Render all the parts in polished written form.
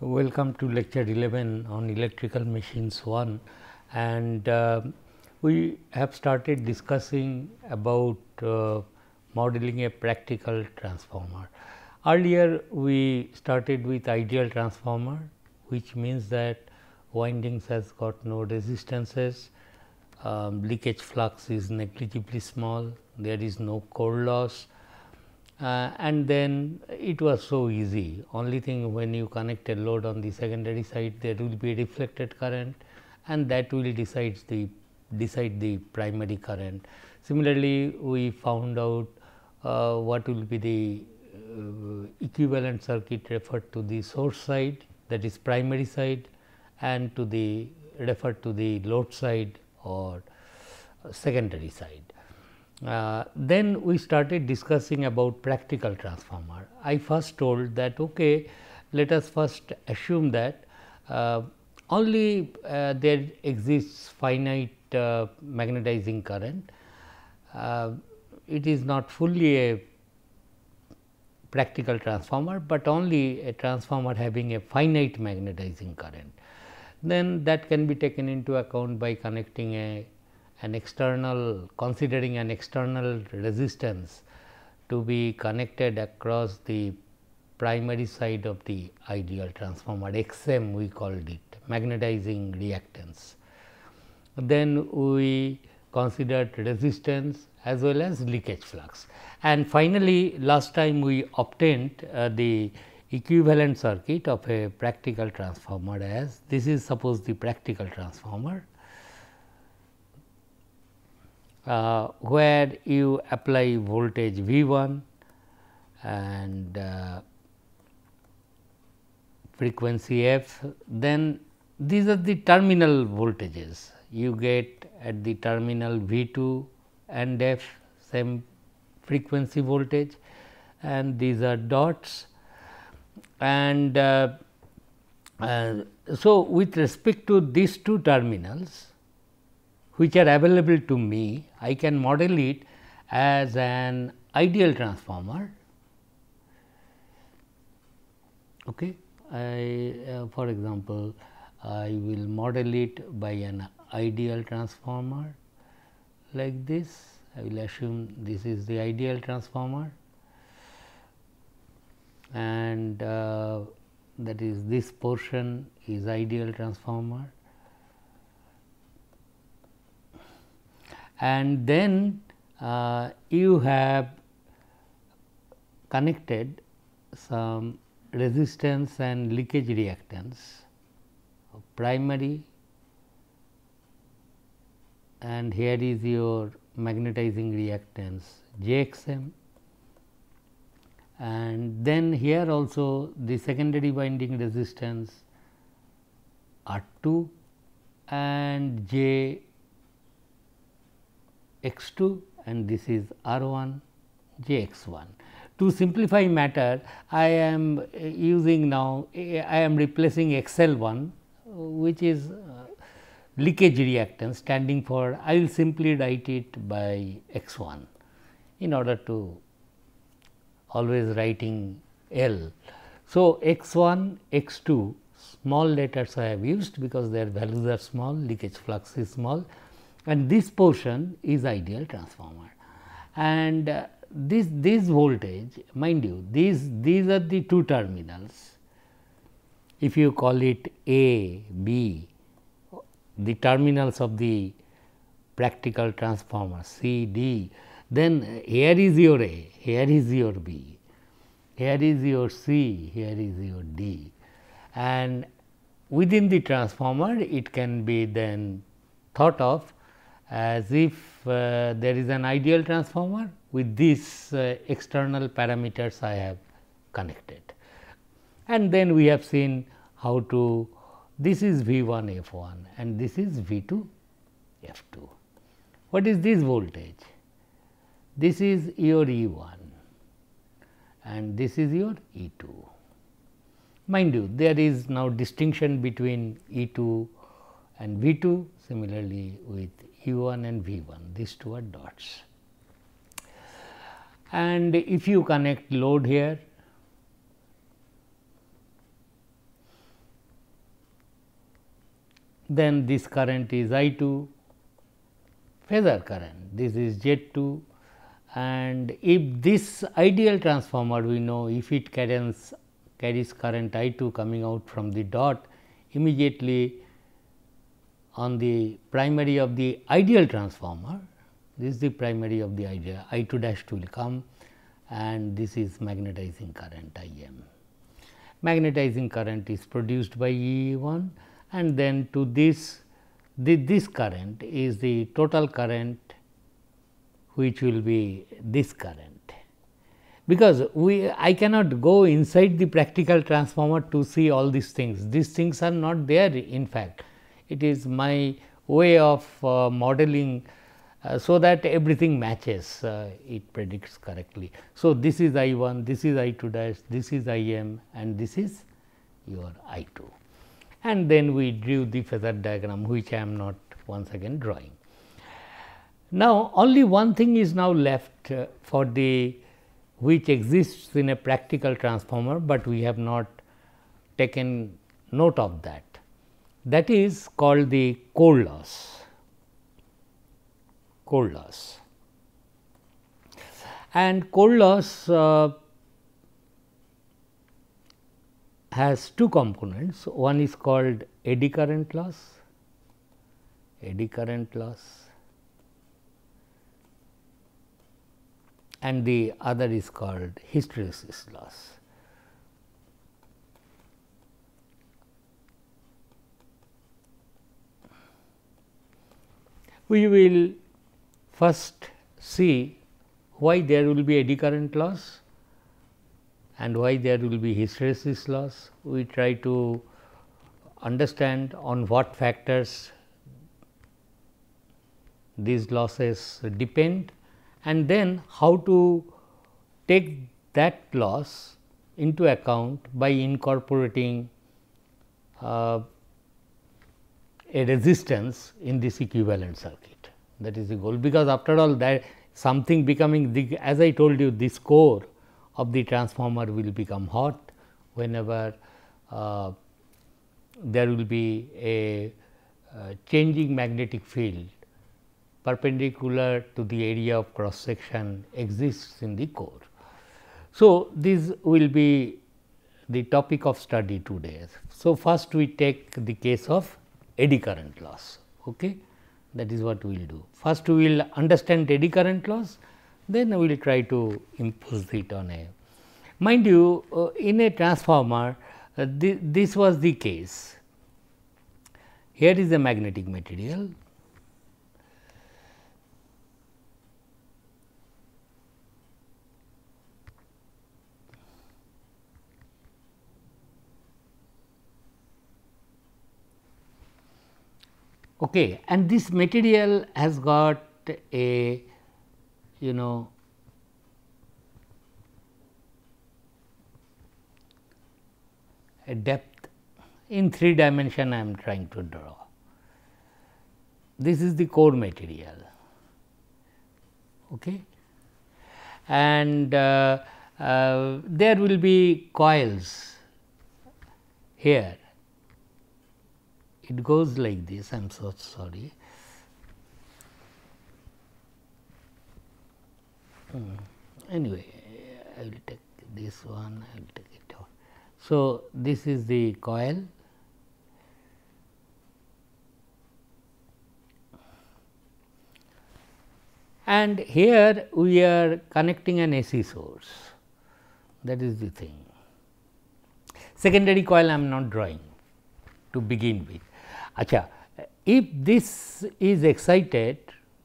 Welcome to lecture 11 on electrical machines 1, and we have started discussing about modeling a practical transformer. Earlier we started with ideal transformer, which means that windings has got no resistances, leakage flux is negligibly small, there is no core loss. And then it was so easy. Only thing, when you connect a load on the secondary side, there will be reflected current, and that will decide the primary current. Similarly, we found out what will be the equivalent circuit referred to the source side, that is primary side, and to the referred to the load side or secondary side. Then we started discussing about practical transformer. I first told that let us first assume that only there exists finite magnetizing current. It is not fully a practical transformer, but only a transformer having a finite magnetizing current. Then that can be taken into account by connecting considering an external resistance to be connected across the primary side of the ideal transformer, XM we called it, magnetizing reactance. Then we considered resistance as well as leakage flux, and finally last time we obtained the equivalent circuit of a practical transformer, as this is suppose the practical transformer, where you apply voltage V 1 and frequency f. Then these are the terminal voltages you get at the terminal V 2 and f, same frequency voltage, and these are dots. And so, with respect to these two terminals which are available to me, I can model it as an ideal transformer. Okay. For example, I will model it by an ideal transformer like this. I will assume this is the ideal transformer, and that is, this portion is ideal transformer. And then you have connected some resistance and leakage reactance of primary, and here is your magnetizing reactance JXM, and then here also the secondary winding resistance R2 and J X2, and this is R1 JX1. To simplify matter, I am using now, I am replacing XL1, which is leakage reactance, standing for, I will simply write it by X1 in order to always writing L. So, X1, X2 small letters I have used because their values are small, leakage flux is small, and this portion is ideal transformer. And this voltage, mind you, these are the two terminals. If you call it A, B, the terminals of the practical transformer C, D, then here is your A, here is your B, here is your C, here is your D, and within the transformer it can be then thought of as if there is an ideal transformer with these external parameters I have connected. And then we have seen how to, this is V 1 F 1 and this is V 2 F 2. What is this voltage? This is your E 1 and this is your E 2. Mind you, there is now distinction between E 2 and V 2, similarly with E 1 and V 1, these two are dots. And if you connect load here, then this current is I 2 phasor current, this is Z 2, and if this ideal transformer we know if it carries current I 2 coming out from the dot, immediately on the primary of the ideal transformer, this is the primary of the ideal, I 2 dash will come, and this is magnetizing current I m. Magnetizing current is produced by E 1, and then to this current is the total current, which will be this current. Because I cannot go inside the practical transformer to see all these things are not there in fact. It is my way of modeling so that everything matches, it predicts correctly. So, this is I 1, this is I 2 dash, this is I m, and this is your I 2. And then we drew the phasor diagram, which I am not once again drawing. Now, only one thing is now left for the which exists in a practical transformer, but we have not taken note of that. That is called the core loss. Core loss. And core loss has two components. One is called eddy current loss, and the other is called hysteresis loss. We will first see why there will be eddy current loss and why there will be hysteresis loss. We try to understand on what factors these losses depend, and then how to take that loss into account by incorporating a resistance in this equivalent circuit. That is the goal, because after all that something becoming the, as I told you, this core of the transformer will become hot whenever there will be a changing magnetic field perpendicular to the area of cross section exists in the core. So, this will be the topic of study today. So, first we take the case of eddy current loss. Okay? That is what we will do. First we will understand eddy current loss, then we will try to impose it on a. Mind you, in a transformer, this was the case. Here is the magnetic material. Okay, and this material has got a a depth in 3 dimension I am trying to draw. This is the core material, okay, and there will be coils here. It goes like this. I am so sorry. Anyway, I will take this one. I will take it out. So, this is the coil. And here we are connecting an AC source. That is the thing. Secondary coil I am not drawing to begin with. Acha, if this is excited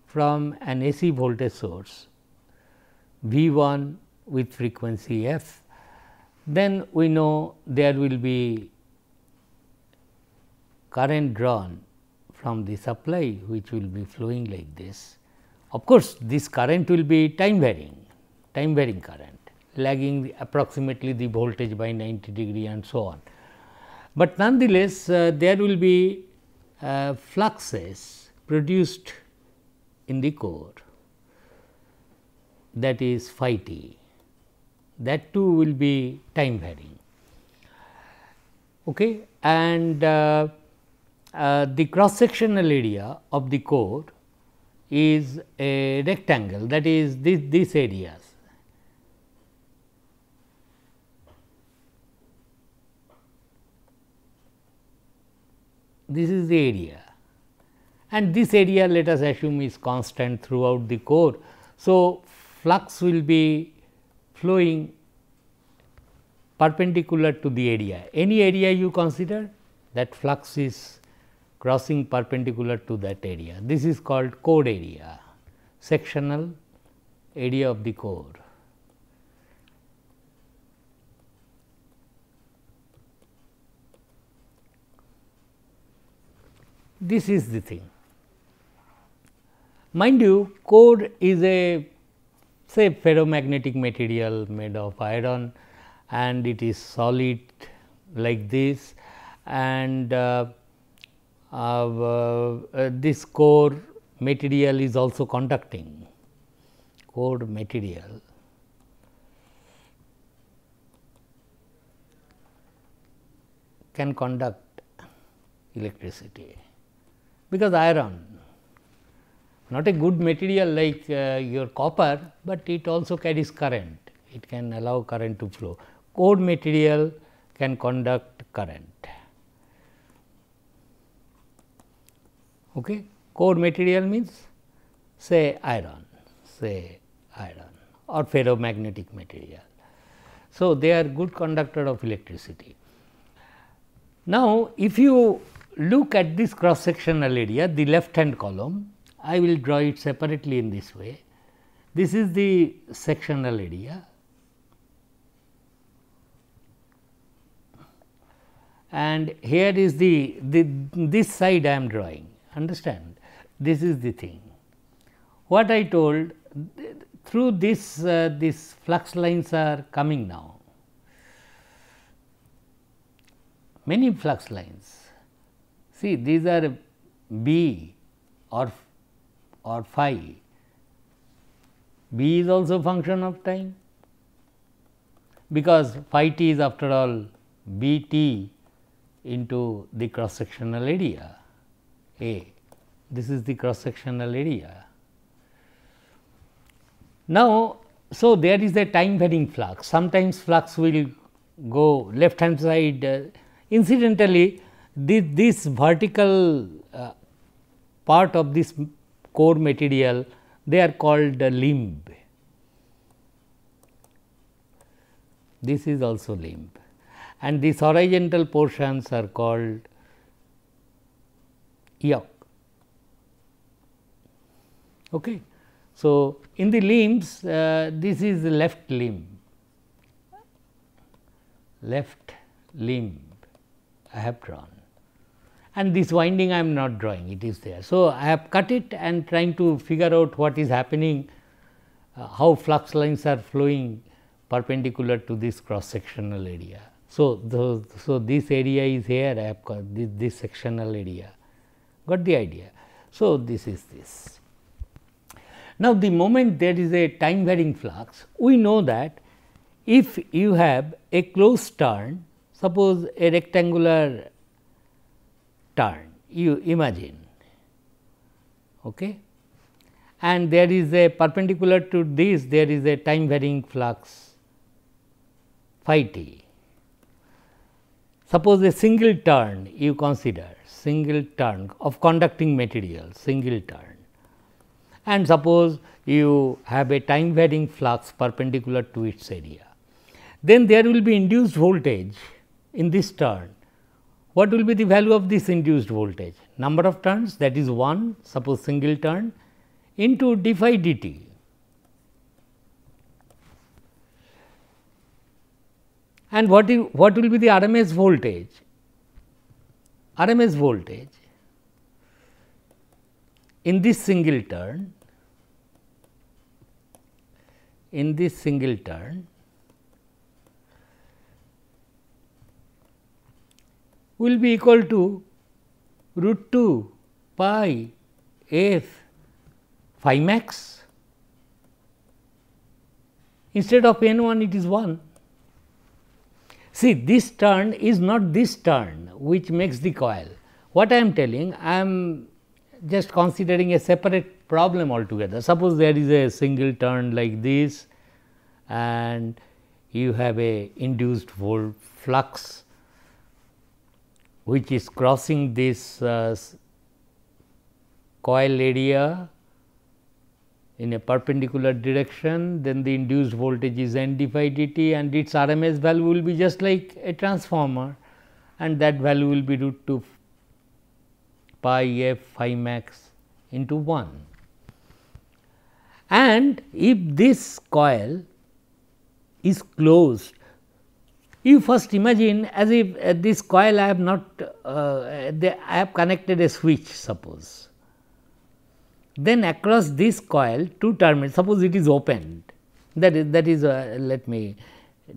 from an AC voltage source V 1 with frequency f, then we know there will be current drawn from the supply, which will be flowing like this. Of course, this current will be time varying current, lagging approximately the voltage by 90 degree and so on. But nonetheless, there will be fluxes produced in the core, that is phi t, that too will be time varying. Okay. And the cross sectional area of the core is a rectangle, that is these areas. This is the area, and this area let us assume is constant throughout the core. So, flux will be flowing perpendicular to the area. Any area you consider, that flux is crossing perpendicular to that area. This is called core area, sectional area of the core. This is the thing. Mind you, core is a say ferromagnetic material made of iron, and it is solid like this, and this core material is also conducting. Core material can conduct electricity, because iron, not a good material like your copper, but it also carries current. It can allow current to flow. Core material can conduct current. Okay. Core material means say iron or ferromagnetic material. So, they are good conductor of electricity. Now, if you look at this cross sectional area, the left hand column, I will draw it separately in this way. This is the sectional area, and here is this side I am drawing, understand. This is the thing. What I told, through this these flux lines are coming now, many flux lines. See, these are B or phi. B is also function of time, because phi t is after all B t into the cross sectional area A. This is the cross sectional area. Now, so there is a time varying flux. Sometimes flux will go left hand side. Incidentally, this vertical part of this core material, they are called limb. This is also limb, and these horizontal portions are called yoke. Okay. So, in the limbs, this is the left limb I have drawn, and this winding I am not drawing, it is there. So, I have cut it and trying to figure out what is happening, how flux lines are flowing perpendicular to this cross sectional area. So, this area is here, I have got this sectional area, got the idea. So, this is this. Now, the moment there is a time varying flux, we know that if you have a closed turn, suppose a rectangular turn, you imagine, okay, and there is a perpendicular to this, there is a time varying flux phi t. Suppose a single turn you consider, single turn of conducting material, single turn, and suppose you have a time varying flux perpendicular to its area. Then there will be induced voltage in this turn. What will be the value of this induced voltage? Number of turns, that is 1, suppose single turn, into d phi dt. And what will be the RMS voltage? RMS voltage in this single turn, will be equal to root 2 pi f phi max. Instead of n 1, it is 1. See, this turn is not this turn which makes the coil. what I am telling, I am just considering a separate problem altogether. Suppose there is a single turn like this and you have a induced volt flux which is crossing this coil area in a perpendicular direction, then the induced voltage is n d phi dt and its RMS value will be just like a transformer, and that value will be root 2 pi f phi max into 1. And if this coil is closed, you first imagine as if this coil I have not I have connected a switch, suppose. Then across this coil two terminals, suppose it is opened, that is let me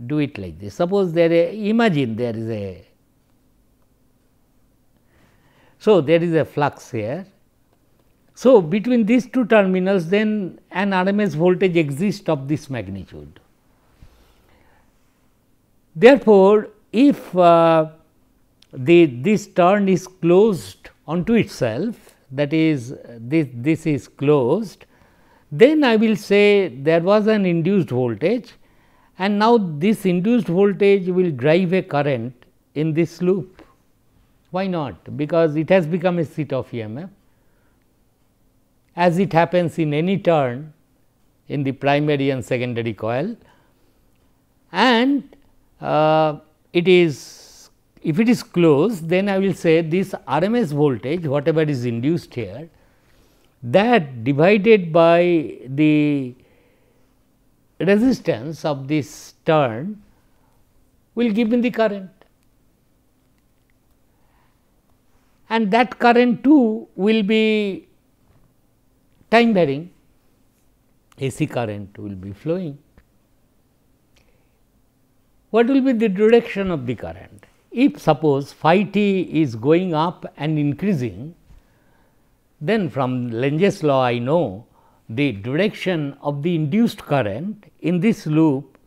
do it like this. Suppose imagine there is a, so there is a flux here. So, between these two terminals then an RMS voltage exists of this magnitude. Therefore, if this turn is closed onto itself, that is this is closed, then I will say there was an induced voltage and now this induced voltage will drive a current in this loop. Why not? Because it has become a seat of EMF, as it happens in any turn in the primary and secondary coil, and it is, if it is closed, then I will say this RMS voltage whatever is induced here, that divided by the resistance of this turn will give me the current, and that current too will be time varying, AC current will be flowing. What will be the direction of the current? If suppose phi t is going up and increasing, then from Lenge's law I know the direction of the induced current in this loop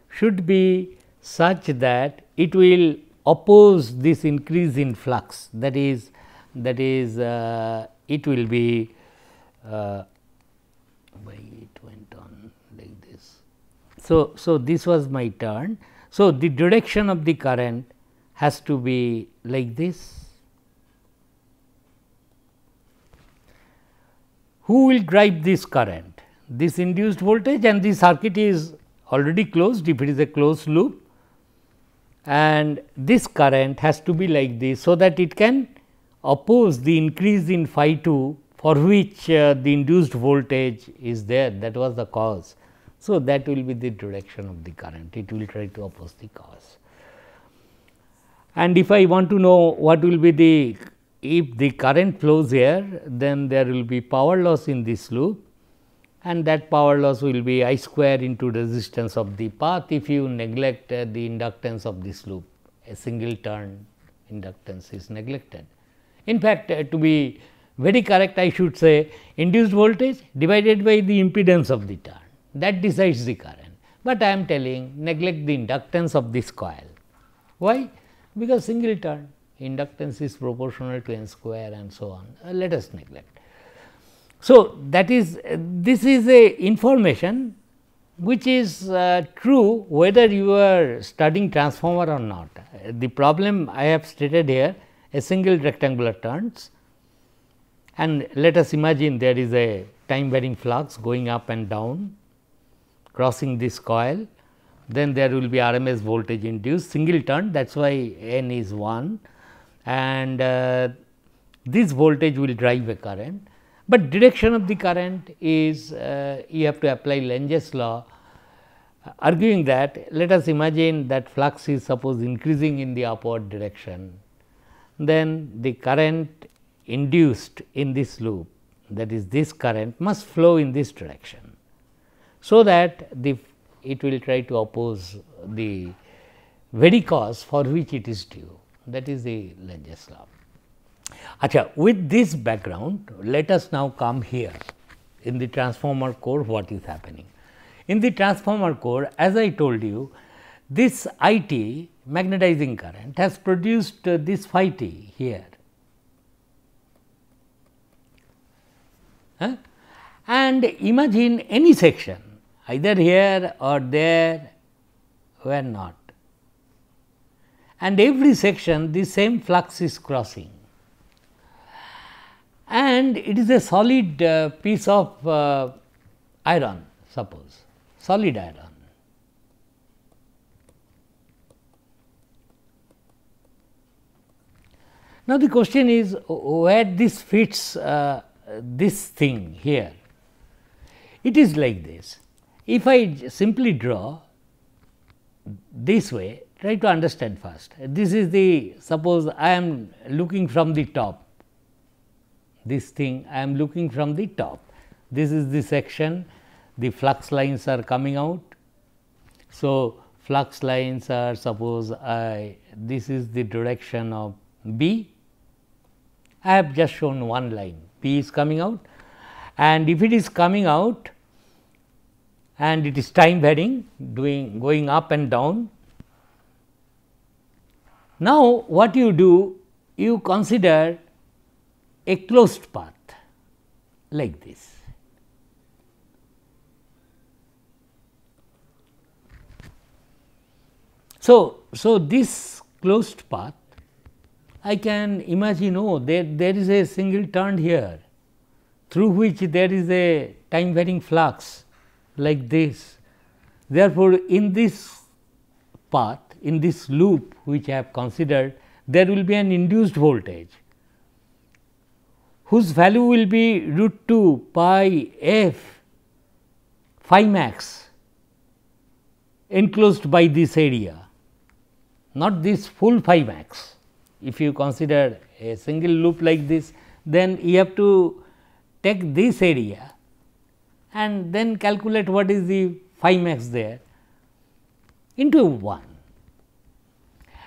should be such that it will oppose this increase in flux, that is it will be why it went on like this. So, this was my turn. So, the direction of the current has to be like this. Who will drive this current? This induced voltage, and the circuit is already closed if it is a closed loop, and this current has to be like this, so that it can oppose the increase in phi 2 for which the induced voltage is there, that was the cause. So, that will be the direction of the current, it will try to oppose the cause. And if I want to know what will be the, if the current flows here, then there will be power loss in this loop, and that power loss will be I square into resistance of the path if you neglect the inductance of this loop. A single turn inductance is neglected. In fact, to be very correct, I should say induced voltage divided by the impedance of the turn, that decides the current, but I am telling neglect the inductance of this coil. Why? Because single turn inductance is proportional to n square and so on, let us neglect. So, that is this is a information which is true whether you are studying transformer or not. The problem I have stated here, a single rectangular turns, and let us imagine there is a time varying flux going up and down crossing this coil, then there will be RMS voltage induced single turn, that is why n is 1, and this voltage will drive a current, but direction of the current is you have to apply Lenge's law, arguing that let us imagine that flux is suppose increasing in the upward direction, then the current induced in this loop, that is this current must flow in this direction, so that it will try to oppose the very cause for which it is due, that is the Lenge's law. Achha, with this background, let us now come here in the transformer core what is happening. In the transformer core, as I told you, this IT magnetizing current has produced this phi t here. huh? And imagine any section either here or there where not, and every section the same flux is crossing, and it is a solid piece of iron, suppose solid iron. Now, the question is where this fits this thing here. It is like this. If I simply draw this way, try to understand first. This is the, suppose I am looking from the top, this thing I am looking from the top. This is the section, the flux lines are coming out. So, flux lines are, suppose this is the direction of B. I have just shown one line, B is coming out, and if it is coming out and it is time varying, going up and down. Now, what you do, you consider a closed path like this. So, this closed path, I can imagine, oh, there is a single turn here, through which there is a time varying flux like this. Therefore, in this path, in this loop which I have considered, there will be an induced voltage whose value will be root 2 pi f phi max enclosed by this area, not this full phi max. If you consider a single loop like this, then you have to take this area and then calculate what is the phi max there into 1,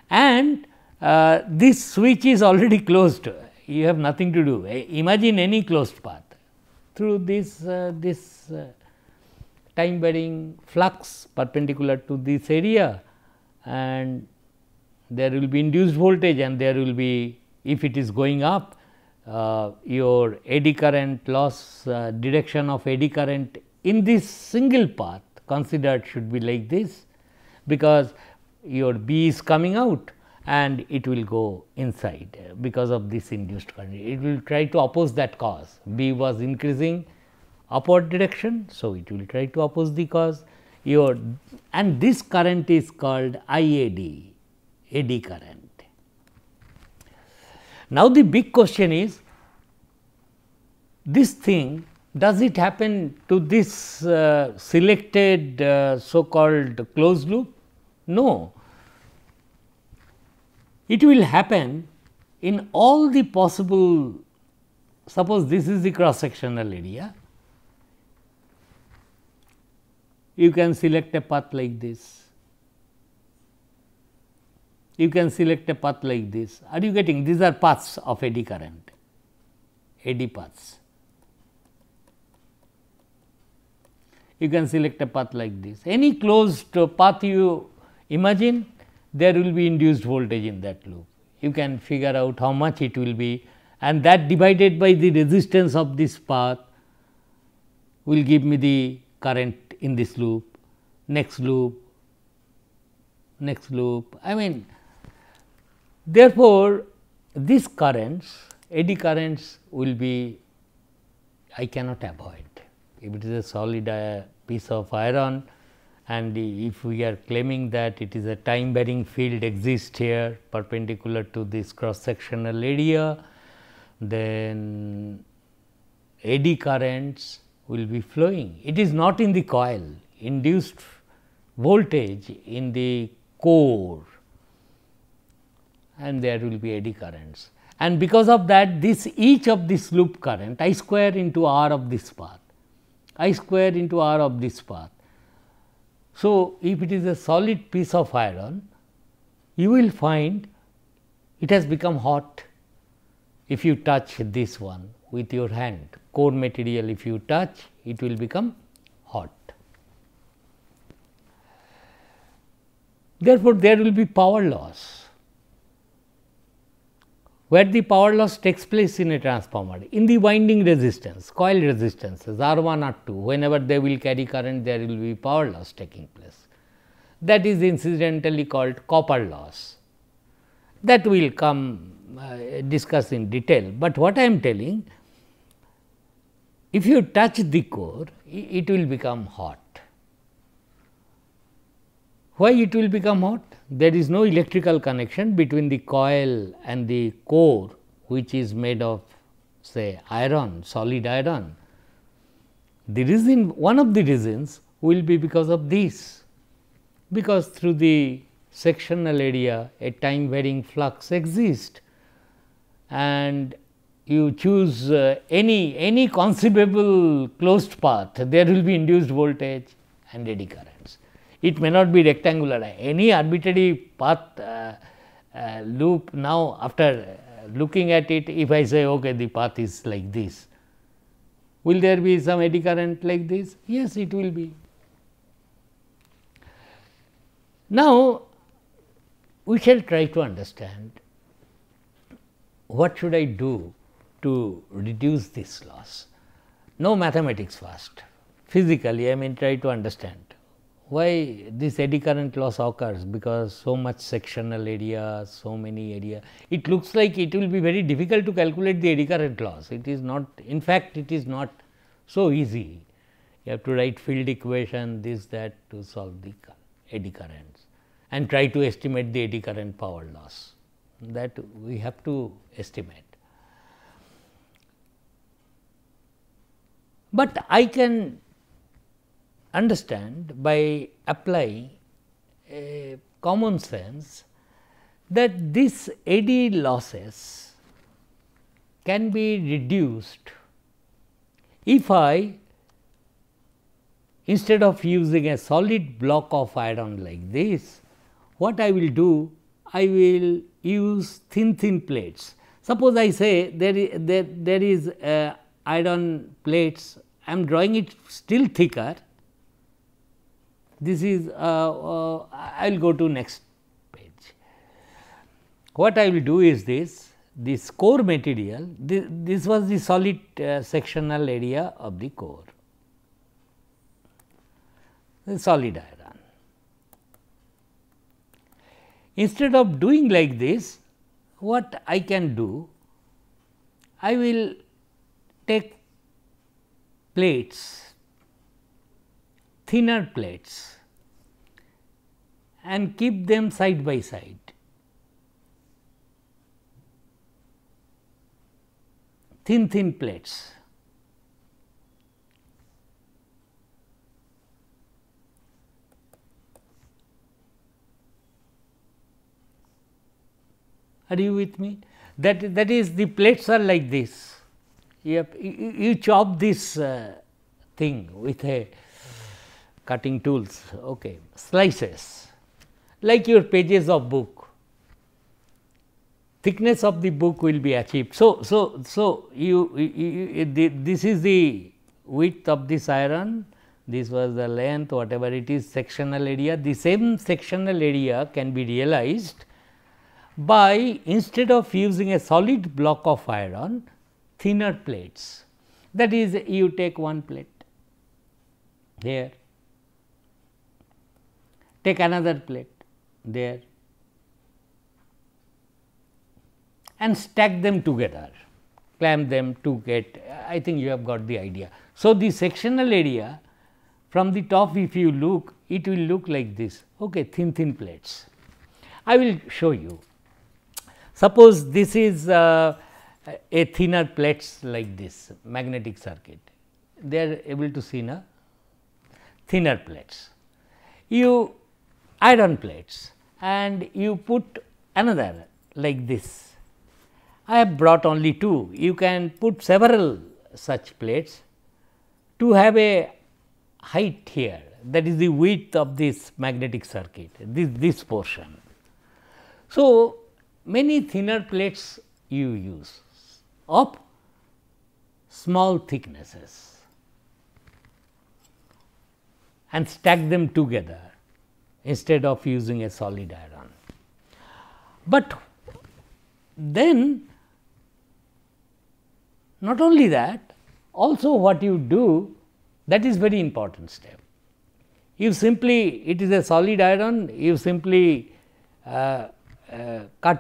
and this switch is already closed, you have nothing to do. Imagine any closed path through this time varying flux perpendicular to this area, and there will be induced voltage, and there will be, if it is going up, your eddy current loss, direction of eddy current in this single path considered should be like this, because your B is coming out and it will go inside because of this induced current. It will try to oppose that cause. B was increasing upward direction, so it will try to oppose the cause. And this current is called IAD, eddy current. Now, the big question is, this thing, does it happen to this selected so called closed loop? No, it will happen in all the possible. Suppose this is the cross sectional area, you can select a path like this, you can select a path like this. Are you getting? These are paths of eddy current, eddy paths. You can select a path like this. Any closed path you imagine, there will be induced voltage in that loop. You can figure out how much it will be, and that divided by the resistance of this path will give me the current in this loop, next loop, next loop. I mean, therefore, these currents, eddy currents will be, I cannot avoid. If it is a solid piece of iron, and if we are claiming that it is a time varying field exists here perpendicular to this cross sectional area, then eddy currents will be flowing. It is not in the coil, induced voltage in the core, and there will be eddy currents. And because of that, this each of this loop current, I square into R of this path, I square into R of this path. So, if it is a solid piece of iron, you will find it has become hot if you touch this one with your hand. Core material, if you touch, it will become hot. Therefore, there will be power loss. where the power loss takes place in a transformer, in the winding resistance, coil resistances R1 R2, whenever they will carry current, there will be power loss taking place. That is incidentally called copper loss. That will come discuss in detail, but what I am telling, if you touch the core, it will become hot. Why it will become hot? There is no electrical connection between the coil and the core, which is made of say iron, solid iron. The reason, one of the reasons will be because of this, because through the sectional area a time varying flux exists, and you choose any conceivable closed path, there will be induced voltage and eddy currents. It may not be rectangular, any arbitrary path loop. Now, after looking at it, if I say okay, the path is like this, will there be some eddy current like this? Yes, it will be. Now, we shall try to understand what should I do to reduce this loss. No mathematics first, physically I mean try to understand why this eddy current loss occurs, because so much sectional area, so many area. It looks like it will be very difficult to calculate the eddy current loss. It is not, in fact, it is not so easy. You have to write field equation, this, that to solve the eddy currents and try to estimate the eddy current power loss. That we have to estimate. But I can understand by applying a common sense that this eddy losses can be reduced if I, instead of using a solid block of iron like this, what I will do, I will use thin plates. Suppose I say there is iron plates, I am drawing it still thicker. This is I will go to next page. What I will do is this core material, this was the solid sectional area of the core, the solid iron. Instead of doing like this, what I can do, I will take plates, thinner plates, and keep them side by side. Thin plates. Are you with me? That is, the plates are like this. You chop this thing with a cutting tools, okay, slices, like your pages of book. Thickness of the book will be achieved. So this is the width of this iron, this was the length, whatever it is, sectional area. The same sectional area can be realized by, instead of using a solid block of iron, thinner plates. That is, you take one plate there, take another plate there, and stack them together, clamp them to get, I think you have got the idea. So, the sectional area from the top, if you look, it will look like this, okay, thin plates. I will show you. Suppose this is a thinner plates like this, magnetic circuit, they are able to see now, thinner plates. You iron plates and you put another like this. I have brought only two, you can put several such plates to have a height here, that is the width of this magnetic circuit, this portion. So, many thinner plates you use of small thicknesses and stack them together instead of using a solid iron. But then Not only that, also what you do, that is very important step. You simply, it is a solid iron, you simply cut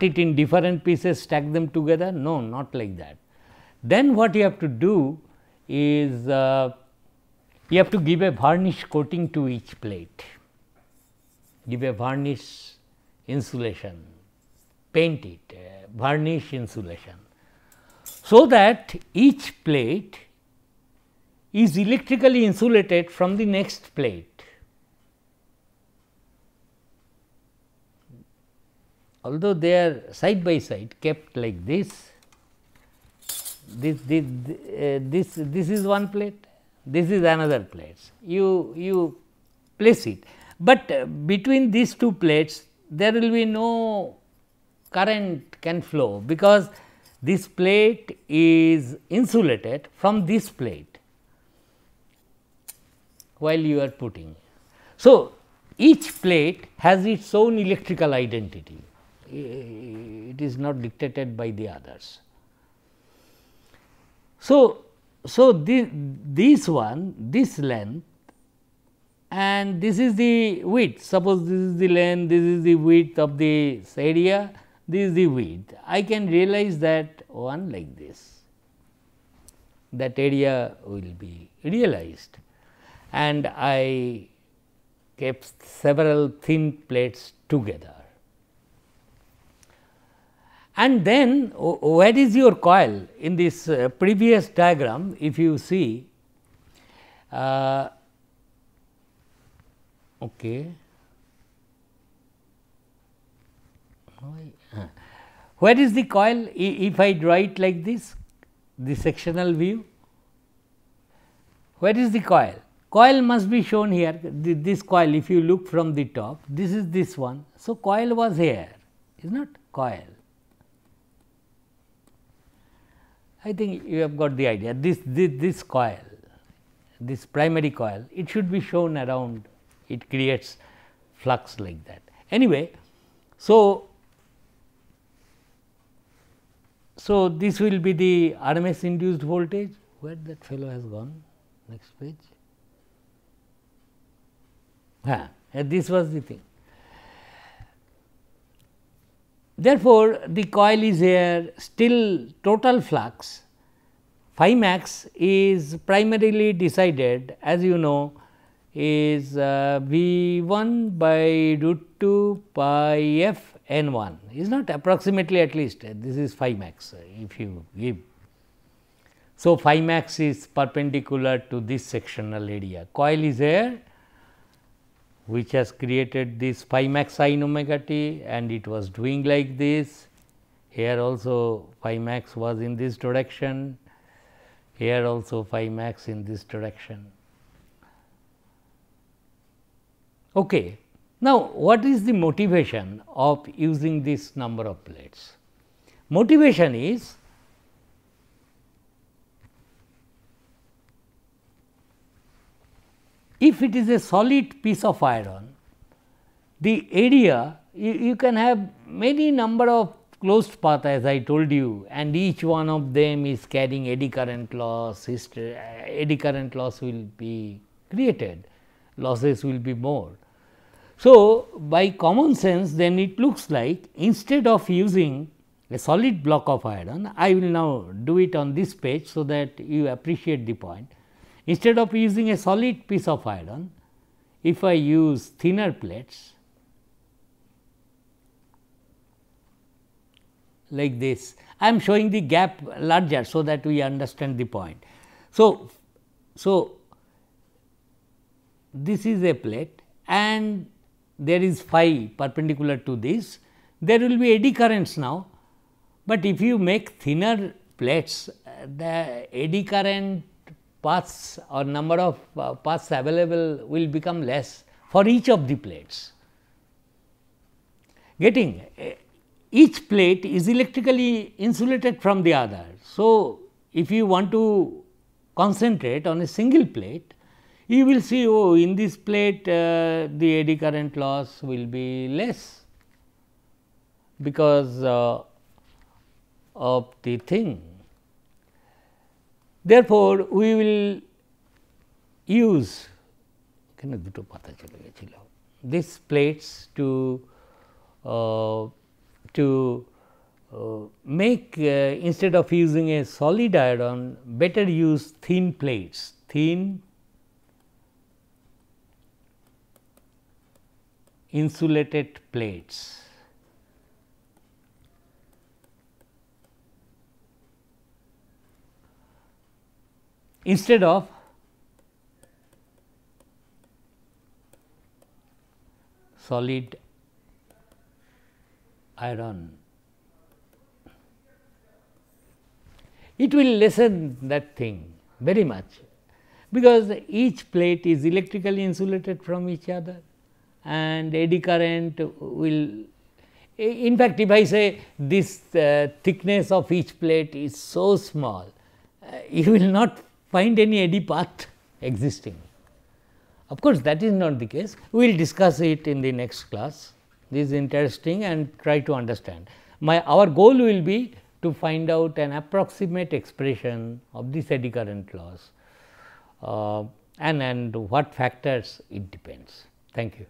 it in different pieces, stack them together. No, not like that. Then what you have to do is you have to give a varnish coating to each plate, give a varnish insulation, paint it, varnish insulation, so that each plate is electrically insulated from the next plate. Although they are side by side kept like this, this is one plate, this is another plate. You place it, but between these two plates there will be no current can flow, because this plate is insulated from this plate while you are putting. So, each plate has its own electrical identity, it is not dictated by the others. So, this one, this length, and this is the width. Suppose this is the length, this is the width of this area, this is the width. I can realize that one like this, that area will be realized, and I kept several thin plates together. And then where is your coil? In this previous diagram, if you see, okay, where is the coil? If I draw it like this, the sectional view, where is the coil? Coil must be shown here. This coil, if you look from the top, this is this one. So, coil was here, is not coil. I think you have got the idea. This coil, this primary coil, it should be shown around, it creates flux like that. Anyway, so this will be the RMS induced voltage. Where that fellow has gone? Next page. This was the thing. Therefore, the coil is here, still total flux phi max is primarily decided, as you know, is V 1 by root 2 pi f n 1, is not approximately, at least this is phi max if you give. So, phi max is perpendicular to this sectional area. Coil is here, which has created this phi max sin omega t, and it was doing like this. Here also phi max was in this direction, here also phi max in this direction. Okay. Now, what is the motivation of using this number of plates? Motivation is if it is a solid piece of iron, the area you can have many number of closed path, as I told you, and each one of them is carrying eddy current loss, eddy current loss will be created, losses will be more. So, by common sense, then it looks like instead of using a solid block of iron, I will now do it on this page, so that you appreciate the point. Instead of using a solid piece of iron, if I use thinner plates like this, I am showing the gap larger, so that we understand the point. So, this is a plate and there is phi perpendicular to this, there will be eddy currents now, but if you make thinner plates, the eddy current paths or number of paths available will become less for each of the plates. Getting each plate is electrically insulated from the other. So, if you want to concentrate on a single plate, you will see, oh, in this plate the eddy current loss will be less, because of the thing, Therefore, we will use these plates to make instead of using a solid iron, better use thin plates, thin insulated plates. Instead of solid iron, it will lessen that thing very much, because each plate is electrically insulated from each other and eddy current will, in fact, if I say this thickness of each plate is so small, you will not find any eddy path existing. Of course, that is not the case. We will discuss it in the next class. This is interesting and try to understand. Our goal will be to find out an approximate expression of this eddy current loss and what factors it depends. Thank you.